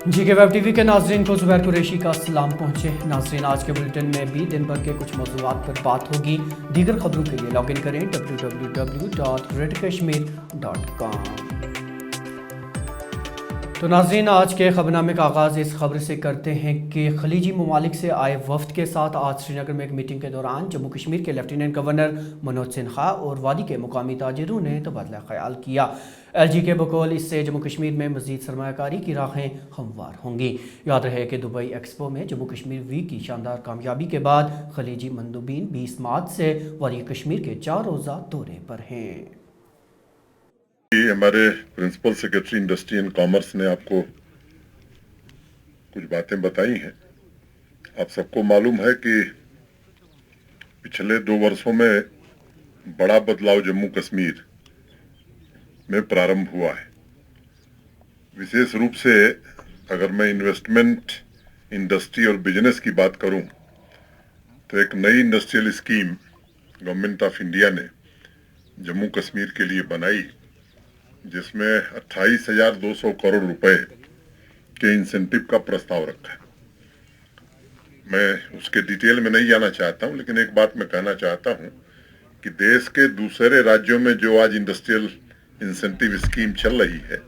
जी के web TV के नाजरीन को जुबैर कुरैशी का सलाम पहुंचे। नाजरीन, आज के बुलेटिन में भी दिन भर के कुछ मौज़ूआत पर बात होगी। दीगर खबरों के लिए लॉग इन करें www.greaterkashmir.com। तो नाजरीन, आज के खबरनामे का आगाज़ इस खबर से करते हैं कि खलीजी ममालिक से आए वफ्द के साथ आज श्रीनगर में एक मीटिंग के दौरान जम्मू कश्मीर के लेफ्टिनेंट गवर्नर मनोज सिन्हा और वादी के मुकामी ताजिरों ने तबादला ख्याल किया। LG के बकौल इससे जम्मू कश्मीर में मजीद सरमायाकारी की राहें हमवार होंगी। याद रहे कि दुबई एक्सपो में जम्मू कश्मीर वीक की शानदार कामयाबी के बाद खलीजी मंदूबीन 20 मार्च से वादी कश्मीर के 4 रोज़ा दौरे पर हैं। हमारे principal secretary industry and commerce ने आपको कुछ बातें बताई हैं। आप सबको मालूम है कि पिछले 2 वर्षों में बड़ा बदलाव जम्मू कश्मीर में प्रारंभ हुआ है। विशेष रूप से अगर मैं इन्वेस्टमेंट, इंडस्ट्री और बिजनेस की बात करूं तो एक नई industrial scheme government of India ने जम्मू कश्मीर के लिए बनाई, जिसमें 28,200 करोड़ रुपए के इंसेंटिव का प्रस्ताव रखा है। मैं उसके डिटेल में नहीं जाना चाहता हूं, लेकिन एक बात मैं कहना चाहता हूं कि देश के दूसरे राज्यों में जो आज इंडस्ट्रियल इंसेंटिव स्कीम चल रही है,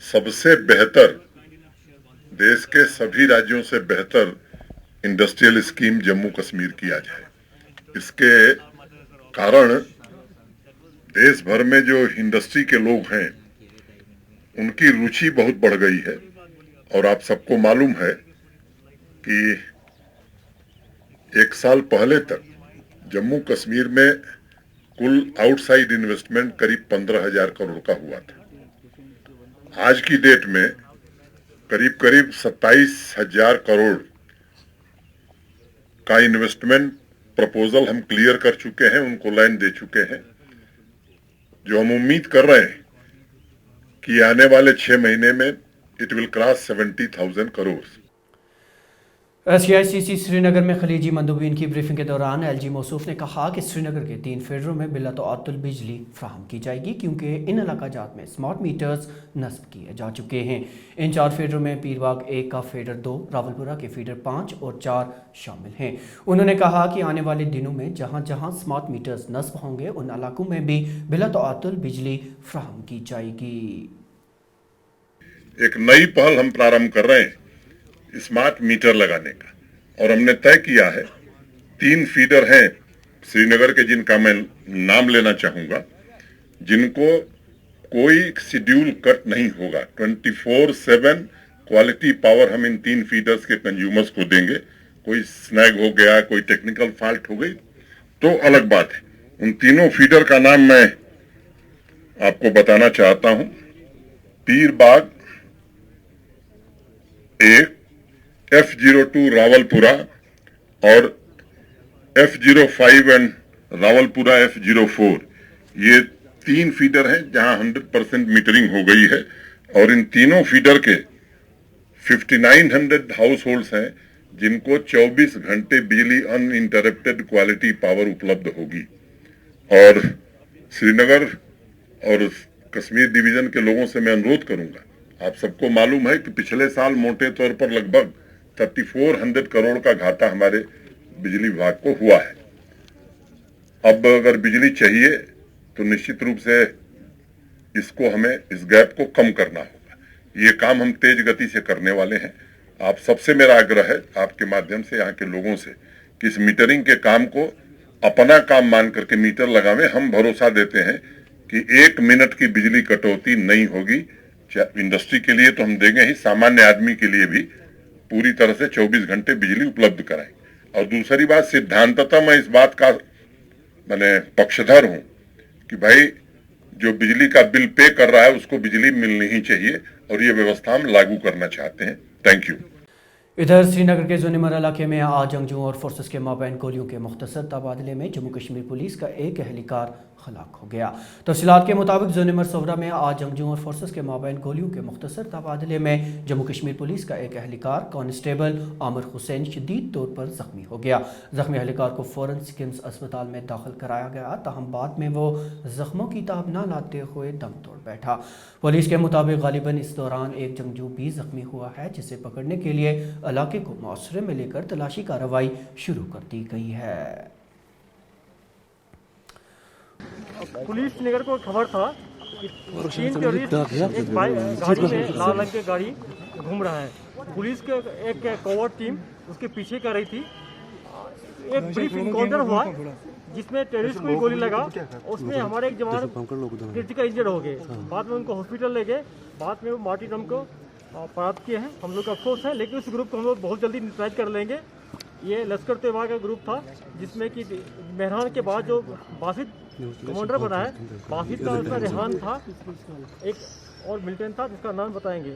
सबसे बेहतर, देश के सभी राज्यों से बेहतर इंडस्ट्रियल स्कीम जम्मू कश्मीर की आज है। इसके कारण देश भर में जो इंडस्ट्री के लोग हैं उनकी रुचि बहुत बढ़ गई है। और आप सबको मालूम है कि 1 साल पहले तक जम्मू कश्मीर में कुल आउटसाइड इन्वेस्टमेंट करीब 15,000 करोड़ का हुआ था। आज की डेट में करीब 27,000 करोड़ का इन्वेस्टमेंट प्रपोजल हम क्लियर कर चुके हैं, उनको लैंड दे चुके हैं, जो हम उम्मीद कर रहे हैं कि आने वाले 6 महीने में it will cross 70,000 crore. SAICC Srinagar में खलीजी मंदूबीन की ब्रीफिंग के दौरान LG मौसूफ ने कहा कि श्रीनगर के 3 फेडरों में बिला तअत्तुल बिजली फ्राहम की जाएगी, क्योंकि इन इलाकाजात में स्मार्ट मीटर्स नस्ब किए जा चुके हैं। इन 4 फेडरों में पीरबाग 1 का फीडर 2, रावलपुरा के फीडर 5 और 4 शामिल हैं। उन्होंने कहा कि आने वाले दिनों में जहां जहां स्मार्ट मीटर्स नस्ब होंगे उन इलाकों में भी बिला तअत्तुल बिजली फ्राहम की जाएगी। एक नई पहल हम प्रारंभ कर रहे हैं स्मार्ट मीटर लगाने का, और हमने तय किया है 3 फीडर हैं श्रीनगर के, जिनका मैं नाम लेना चाहूंगा, जिनको कोई शेड्यूल कट नहीं होगा। 24/7 क्वालिटी पावर हम इन 3 फीडर्स के कंज्यूमर्स को देंगे। कोई स्नैग हो गया, कोई टेक्निकल फॉल्ट हो गई तो अलग बात है। उन तीनों फीडर का नाम मैं आपको बताना चाहता हूं। पीरबाग 1, F02 रावलपुरा और F05 एंड रावलपुरा F04, ये 3 फीडर हैं जहां 100% मीटरिंग हो गई है। और इन तीनों फीडर के 5900 हाउस होल्ड्स हैं जिनको 24 घंटे बिजली अनइंटरप्टेड क्वालिटी पावर उपलब्ध होगी। और श्रीनगर और कश्मीर डिवीजन के लोगों से मैं अनुरोध करूंगा, आप सबको मालूम है कि पिछले साल मोटे तौर पर लगभग 3400 करोड़ का घाटा हमारे बिजली विभाग को हुआ है। अब अगर बिजली चाहिए तो निश्चित रूप से इसको हमें, इस गैप को कम करना होगा। ये काम हम तेज गति से करने वाले हैं। आप सबसे मेरा आग्रह है, आपके माध्यम से यहाँ के लोगों से, कि इस मीटरिंग के काम को अपना काम मान करके मीटर लगावें। हम भरोसा देते हैं कि 1 मिनट की बिजली कटौती नहीं होगी। इंडस्ट्री के लिए तो हम देंगे ही, सामान्य आदमी के लिए भी पूरी तरह से 24 घंटे बिजली उपलब्ध कराएं। और दूसरी बात, सिद्धांततः मैं इस बात का मैंने पक्षधर हूं कि भाई जो बिजली का बिल पे कर रहा है उसको बिजली मिलनी ही चाहिए, और ये व्यवस्था हम लागू करना चाहते हैं। Thank you. इधर श्रीनगर के जोनीमर इलाके में आज जंगजुओं और फोर्सेस के माबैन गोलियों के मुख्तसर तबादले में जम्मू कश्मीर पुलिस का एक एहलकार हलाक हो गया। तफसीलात के मुताबिक जोनीमर सोवरा में आज जंगजुओं और फोर्सेस के माबैन गोलियों के मुख्तसर तबादले में जम्मू कश्मीर पुलिस का एक एहलकार कांस्टेबल आमिर हुसैन शदीद तौर पर जख्मी हो गया। जख्मी एहलकार को फौरन सिकिम्स अस्पताल में दाखिल कराया गया, ताहम बाद में वो जख्मों की ताब न लाते हुए दम तोड़ बैठा। पुलिस के मुताबिक गालिबन इस दौरान एक जंगजू भी जख्मी हुआ है, जिसे पकड़ने के लिए इलाके को मुआसरे में लेकर तलाशी कार्रवाई शुरू कर दी गई है। पुलिस नगर को खबर था कि 3 टेररिस्ट एक गाड़ी में लाल रंग की गाड़ी घूम रहा है। पुलिस के एक कवर टीम उसके पीछे कर रही थी। एक ब्रीफ इनकाउंटर हुआ जिसमें टेररिस्ट को ही गोली लगा। उसमें हमारे एक जवान क्रिटिकल इंजर्ड हो गए। बाद में उनको हॉस्पिटल ले गए। बाद में वो मार्टीरडम को प्राप्त किए हैं। हम लोग का अफसोस है, लेकिन उस ग्रुप को हम लोग बहुत जल्दी न्यूट्रलाइज कर लेंगे। ये लश्कर तैयबा का ग्रुप था, जिसमें कि मेहरान के बाद जो बासित कमांडर बना है, बासित का उसका रेहान था, एक और मिलिटेंट था जिसका नाम बताएंगे।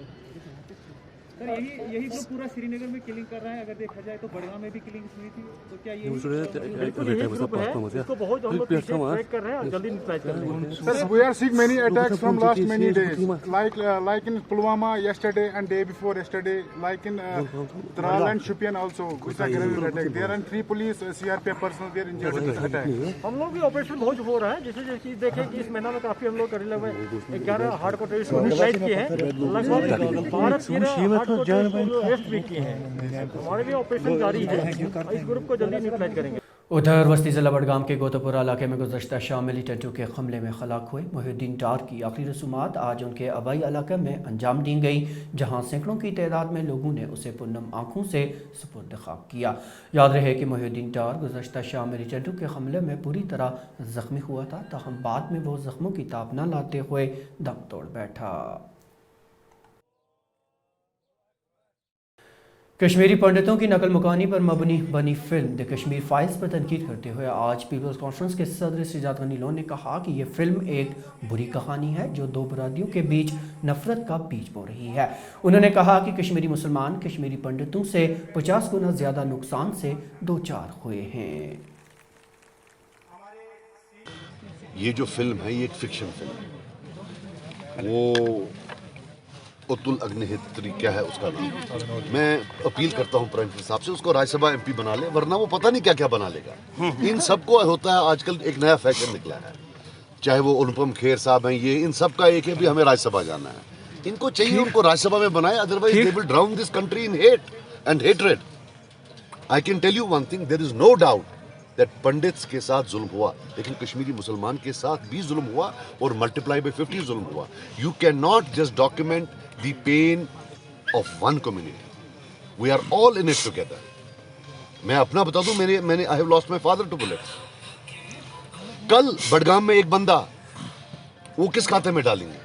सर यही ग्रुप पूरा श्रीनगर में किलिंग कर रहा है। अगर देखा जाए तो बड़गांव में भी किलिंग हुई थी, तो क्या ये बिल्कुल यही ग्रुप है जिसको बहुत हम लोग पीछे ट्रैक कर रहे हैं और जल्दी न्यूट्रलाइज कर रहे हैं। Sir, we are seeing many attacks from last many days, like in Pulwama yesterday and day before yesterday, like in Tral and Shupian also. It's a grenade attack. There are 3 police CRPF personnel there injured in this attack. हम लोग भी operation बहुत हो रहा है। जैसे जैसे देखें कि इस महीना में काफी हम लोग कर लगे 11 हार्डकोर टेररिस्ट को न्यूट्रलाइज किए हैं। लगभग 12 अरेस्ट भी किए हैं। हमारे भी ऑपरेशन जारी है। इस ग्रुप को जल्दी न्यूट्रलाइज करेंगे। उधर वस्ती ज़िला बडगाम के गोतापुरा इलाके में गुज़श्ता शाम मिलिटेंटों के हमले में हलाक हुए मोहिउद्दीन डार की आखिरी रसूमात आज उनके आबाई इलाके में अंजाम दी गई, जहां सैकड़ों की तादाद में लोगों ने उसे पुरनम आंखों से सुपुर्द खाक किया। याद रहे कि मोहिउद्दीन डार गुज़श्ता शाम मिलिटेंटों के हमले में पूरी तरह जख्मी हुआ था, ताहम बाद में वो जख्मों की ताब न लाते हुए दम तोड़ बैठा। कश्मीरी पंडितों की नकल मुकानी पर मबनी बनी फिल्म द कश्मीर फाइल्स पर तनकीद करते हुए आज पीपल्स कॉन्फ्रेंस के सदर सिजात गनी लोन ने कहा कि यह फिल्म एक बुरी कहानी है जो 2 बरादरियों के बीच नफरत का बीज बो रही है। उन्होंने कहा कि कश्मीरी मुसलमान कश्मीरी पंडितों से 50 गुना ज़्यादा नुकसान से दो चार हुए हैं। ये जो फिल्म है, ये एक फिक्शन फिल्म है। वो उत्तुल अग्निहोत्री क्या है उसका नाम। मैं अपील करता हूँ प्राइम मिनिस्टर साहब से, उसको राज्यसभा MP बना ले, वरना वो पता नहीं क्या क्या बना लेगा। इन सबको होता है आजकल एक नया फैशन निकला है, चाहे वो अनुपम खेर साहब हैं, ये इन सब का एक है भी हमें राज्यसभा जाना है। इनको चाहिए उनको राज्यसभा में बनाए, otherwise they will drown this country in hate and hatred. I can tell you one thing, there is no doubt that pandits के साथ जुल्म हुआ, लेकिन कश्मीरी मुसलमान के साथ भी जुल्म हुआ और मल्टीप्लाई बाय 50 जुल्म हुआ। You can not just document the pain of one community, we are all in it together. मैं अपना बता दूं, मैंने I have lost my father to bullets. कल बडगाम में एक बंदा, वो किस खाते में डालेंगे?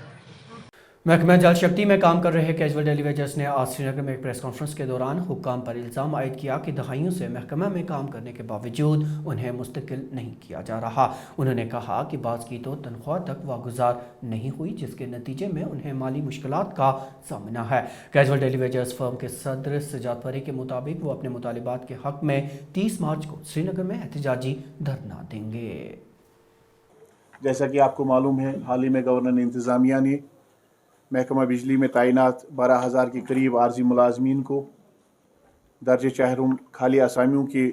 महकमा जल शक्ति में काम कर रहे कैजुअल डेलीवेजर्स ने आज श्रीनगर में एक प्रेस कॉन्फ्रेंस के दौरान हुक्काम पर इल्ज़ाम आयद किया कि दहाइयों से महकमा में काम करने के बावजूद उन्हें मुस्तकिल नहीं किया जा रहा। उन्होंने कहा कि बाज़ की तो तनख्वाह तक वागुजार नहीं हुई, जिसके नतीजे में उन्हें माली मुश्किलात का सामना है। कैजुअल डेलीवेजर्स फर्म के सदर सजाद परी के मुताबिक वो अपने मुतालिबात के हक़ में 30 मार्च को श्रीनगर में एहतजाजी धरना देंगे। जैसा कि आपको मालूम है, हाल ही में गवर्नर इंतज़ामिया ने महकमा बिजली में तैनात 12,000 के करीब आर्जी मुलाजमीन को दर्ज चहरुम खाली आसामियों के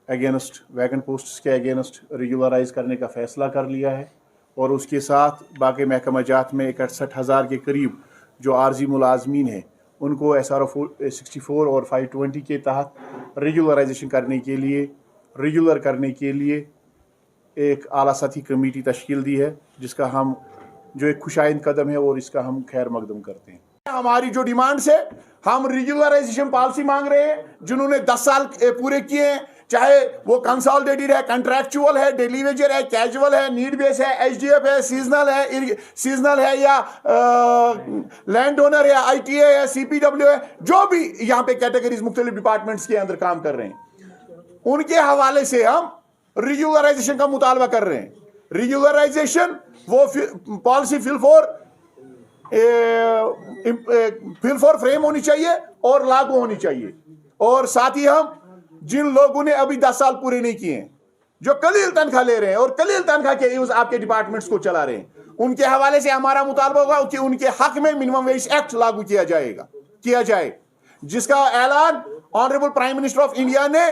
अगेंस्ट वैकेंट पोस्ट्स के अगेंस्ट रेगुलराइज करने का फ़ैसला कर लिया है, और उसके साथ बाकी महकमा जात में 61,000 के करीब जो आर्जी मुलाजमीन हैं उनको SRO 64 और 520 के तहत रेगुलराइजेशन रेगुलर करने के लिए एक आला सतही कमेटी तश्कील दी है, जिसका हम जो एक खुशाइंद कदम है और इसका हम खैर मकदम करते हैं। हमारी जो डिमांड्स है, हम रेगुलराइजेशन पॉलिसी मांग रहे हैं। जिन्होंने 10 साल पूरे किए हैं, चाहे वो कंसोलिडेटेड है, कॉन्ट्रैक्चुअल है, डेलीवेजर है, कैजुअल है, नीड बेस है, HDF है, सीजनल है या लैंड ओनर है, ITA है, CPW है, जो भी यहाँ पे कैटेगरीज मुख्तलिफ डिपार्टमेंट्स के अंदर काम कर रहे हैं, उनके हवाले से हम रेगुलराइजेशन का मुतालबा कर रहे हैं। रेगुलराइजेशन वो policy fill for fill for frame होनी चाहिए और लागू होनी चाहिए। और साथ ही हम जिन लोगों ने अभी 10 साल पूरे नहीं किए हैं, जो कलील तनख्वाह ले रहे हैं और कलील तनख्वाह के यूज आपके डिपार्टमेंट्स को चला रहे हैं, उनके हवाले से हमारा मुतालबा होगा कि उनके हक में मिनिमम वेज एक्ट लागू किया जाए, जिसका ऐलान honourable prime minister of India ने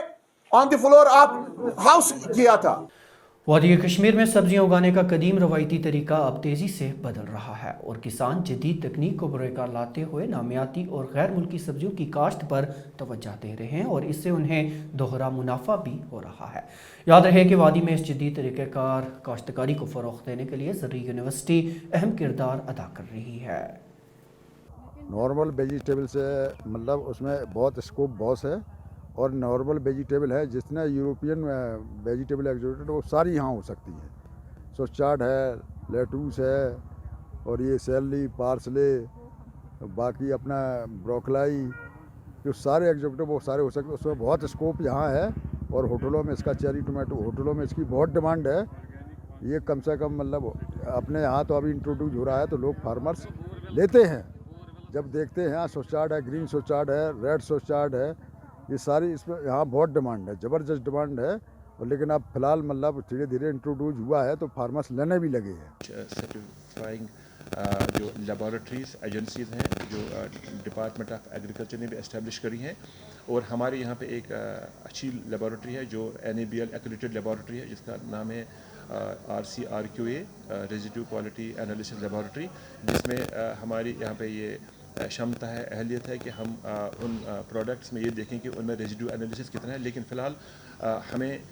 on the floor of house किया था। वादी कश्मीर में सब्जियां उगाने का कदीम रवायती तरीका अब तेज़ी से बदल रहा है और किसान जदीद तकनीक को बरकार लाते हुए नामियाती और गैर मुल्की सब्जियों की काश्त पर तवज्जो दे रहे हैं और इससे उन्हें दोहरा मुनाफा भी हो रहा है। याद रहे कि वादी में इस जदीद तरीक़ेकार काश्तकारी को फ़रोग़ देने के लिए ज़रूरी यूनिवर्सिटी अहम किरदार अदा कर रही है। नॉर्मल वेजिटेबल से मतलब उसमें बहुत स्कोप बहुत है और नॉर्मल वेजिटेबल है, जितने यूरोपियन वेजिटेबल एक्सोटिक वो सारी यहाँ हो सकती है। सोचार्ड है, लेटूस है और ये सैलरी, पार्सले, बाकी अपना ब्रोकलाई, जो सारे एक्सोटिक वो सारे हो सकते हैं। उसमें बहुत स्कोप यहाँ है और होटलों में इसका चेरी टोमेटो, होटलों में इसकी बहुत डिमांड है। ये कम से कम मतलब अपने यहाँ तो अभी इंट्रोड्यूस हो रहा है तो लोग फार्मर्स लेते हैं, जब देखते हैं। सोचार्ड है, ग्रीन सोचार्ड है, रेड सोचार्ड है, ये सारी इसमें यहाँ बहुत डिमांड है, ज़बरदस्त डिमांड है। और लेकिन अब फिलहाल मतलब धीरे धीरे इंट्रोड्यूस हुआ है तो फार्मर्स लेने भी लगे हैं। सर्टिफाइंग जो लेबॉरेटरीज एजेंसीज हैं जो डिपार्टमेंट ऑफ एग्रीकल्चर ने भी इस्टेब्लिश करी हैं, और हमारे यहाँ पे एक अच्छी लेबॉरेटरी है जो NABL एक्रेडिटेड लेबॉरेटरी है, जिसका नाम है RCRQA residue quality analysis laboratory, जिसमें हमारी यहाँ पे ये क्षमता है, अहलियत है कि हम उन प्रोडक्ट्स में ये देखें कि उनमें रेजिड्यू एनालिसिस कितना है। लेकिन फ़िलहाल हमें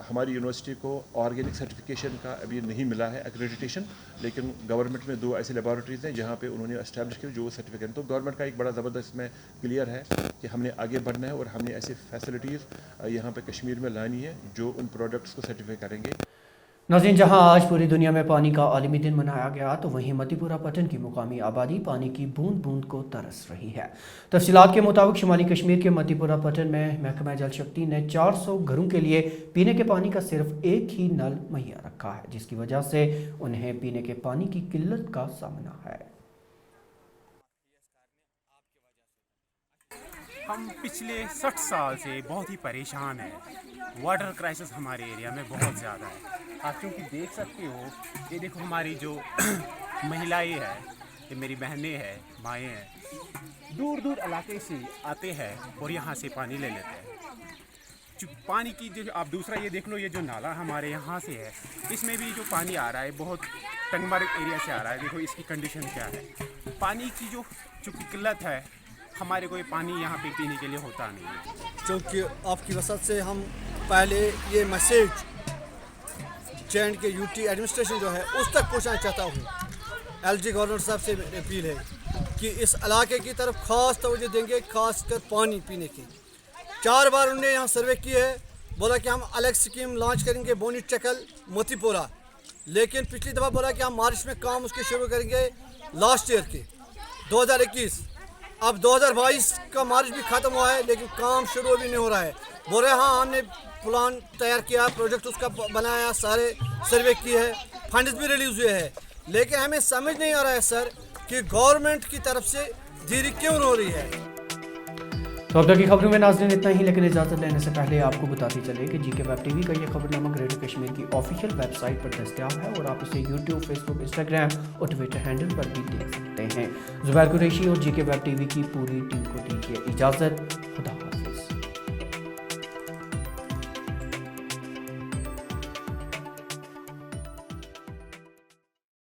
हमारी यूनिवर्सिटी को ऑर्गेनिक सर्टिफिकेशन का अभी नहीं मिला है एक्रेडिटेशन, लेकिन गवर्नमेंट में 2 ऐसी लेबॉरेटरीज़ हैं जहाँ पे उन्होंने इस्टेब्लिश किया जो सर्टिफिकेट। तो गवर्नमेंट का एक बड़ा ज़बरदस्त में क्लियर है कि हमने आगे बढ़ना है और हमने ऐसी फैसिलिटीज़ यहाँ पे कश्मीर में लानी है जो उन प्रोडक्ट्स को सर्टिफाई करेंगे। नाज़रीन, जहां आज पूरी दुनिया में पानी का आलमी दिन मनाया गया तो वहीं मतीपुरा पट्टन की मुकामी आबादी पानी की बूंद बूंद को तरस रही है। तफसीलात के मुताबिक शुमाली कश्मीर के मतीपुरा पट्टन में महकमा जल शक्ति ने 400 घरों के लिए पीने के पानी का सिर्फ एक ही नल मुहैया रखा है, जिसकी वजह से उन्हें पीने के पानी की किल्लत का सामना है। हम पिछले 60 साल से बहुत ही परेशान हैं। वाटर क्राइसिस हमारे एरिया में बहुत ज़्यादा है। आप क्योंकि देख सकते हो, ये देखो हमारी जो महिलाएं हैं, ये मेरी बहनें हैं, माएँ हैं, दूर दूर इलाके से आते हैं और यहाँ से पानी ले लेते हैं। पानी की जो आप दूसरा ये देख लो, ये जो नाला हमारे यहाँ से है, इसमें भी जो पानी आ रहा है बहुत टंगमर्ग एरिया से आ रहा है। देखो इसकी कंडीशन क्या है। पानी की जो चूँकि किल्लत है, हमारे को ये पानी यहाँ पे पीने के लिए होता नहीं है। क्योंकि आपकी वजह से हम पहले ये मैसेज J&K UT एडमिनिस्ट्रेशन जो है उस तक पहुँचाना चाहता हूँ। LG गवर्नर साहब से मेरी अपील है कि इस इलाके की तरफ खास तवज्जो देंगे, खासकर पानी पीने की। 4 बार उन्होंने यहाँ सर्वे किए है, बोला कि हम अलग स्कीम लॉन्च करेंगे बोनी चकल मोतीपुरा, लेकिन पिछली दफ़ा बोला कि हम मार्च में काम उसके शुरू करेंगे लास्ट ईयर के 2021। अब 2022 का मार्च भी ख़त्म हुआ है लेकिन काम शुरू भी नहीं हो रहा है। बोल रहे हाँ हमने प्लान तैयार किया, प्रोजेक्ट उसका बनाया, सारे सर्वे किए हैं, फंड्स भी रिलीज़ हुए हैं, लेकिन हमें समझ नहीं आ रहा है सर कि गवर्नमेंट की तरफ से देरी क्यों हो रही है। तो अब तक की खबरों में नाज़रीन इतना ही, लेकिन इजाज़त लेने से पहले आपको बताते चले कि GK वेब TV का ये खबरनामा ग्रेटर कश्मीर की ऑफिशियल वेबसाइट पर दस्तयाब है और आप इसे YouTube, Facebook, Instagram और ट्विटर हैंडल पर भी देख सकते हैं। ज़ुबैर कुरैशी और GK वेब TV की पूरी टीम को दीजिए इजाज़त। खुदा हाफ़िज़।